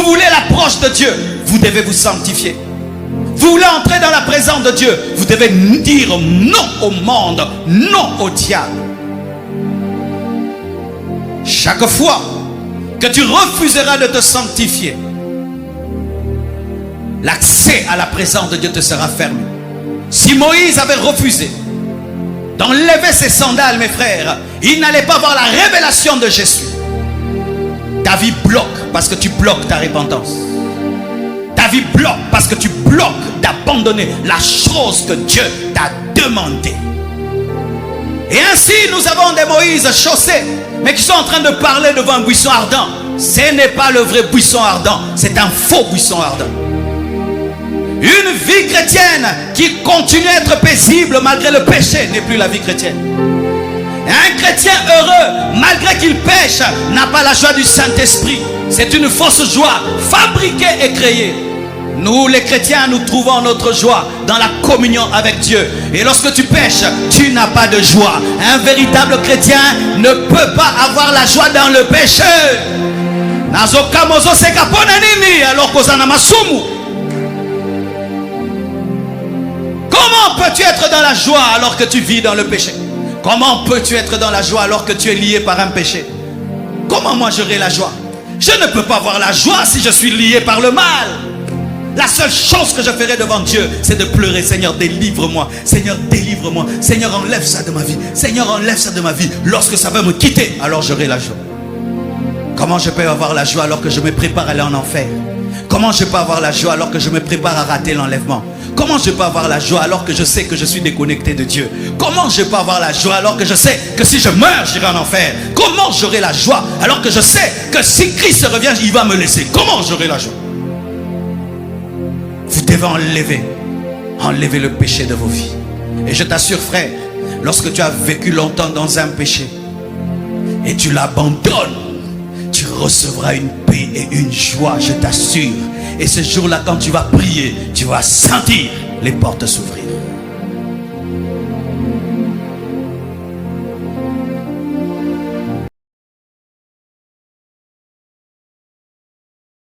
voulez l'approche de Dieu, vous devez vous sanctifier. Vous voulez entrer dans la présence de Dieu, vous devez dire non au monde, non au diable. Chaque fois que tu refuseras de te sanctifier, l'accès à la présence de Dieu te sera fermé. Si Moïse avait refusé d'enlever ses sandales, mes frères, il n'allait pas voir la révélation de Jésus. Ta vie bloque parce que tu bloques ta repentance. Ta vie bloque parce que tu bloques d'abandonner la chose que Dieu t'a demandé. Et ainsi, nous avons des Moïse chaussés, mais qui sont en train de parler devant un buisson ardent. Ce n'est pas le vrai buisson ardent, c'est un faux buisson ardent. Une vie chrétienne qui continue à être paisible malgré le péché n'est plus la vie chrétienne. Un chrétien heureux, malgré qu'il pêche, n'a pas la joie du Saint-Esprit. C'est une fausse joie, fabriquée et créée. Nous, les chrétiens, nous trouvons notre joie dans la communion avec Dieu. Et lorsque tu pêches, tu n'as pas de joie. Un véritable chrétien ne peut pas avoir la joie dans le péché. Comment peux-tu être dans la joie alors que tu vis dans le péché? Comment peux-tu être dans la joie alors que tu es lié par un péché? Comment moi j'aurai la joie? Je ne peux pas avoir la joie si je suis lié par le mal. La seule chose que je ferai devant Dieu, c'est de pleurer. Seigneur, délivre-moi. Seigneur, délivre-moi. Seigneur, enlève ça de ma vie. Seigneur, enlève ça de ma vie. Lorsque ça va me quitter, alors j'aurai la joie. Comment je peux avoir la joie alors que je me prépare à aller en enfer? Comment je peux avoir la joie alors que je me prépare à rater l'enlèvement? Comment je peux avoir la joie alors que je sais que je suis déconnecté de Dieu? Comment je peux avoir la joie alors que je sais que si je meurs, j'irai en enfer? Comment j'aurai la joie alors que je sais que si Christ revient, il va me laisser? Comment j'aurai la joie? Vous devez enlever le péché de vos vies. Et je t'assure, frère, lorsque tu as vécu longtemps dans un péché et tu l'abandonnes, tu recevras une paix et une joie, je t'assure. Et ce jour-là, quand tu vas prier, tu vas sentir les portes s'ouvrir.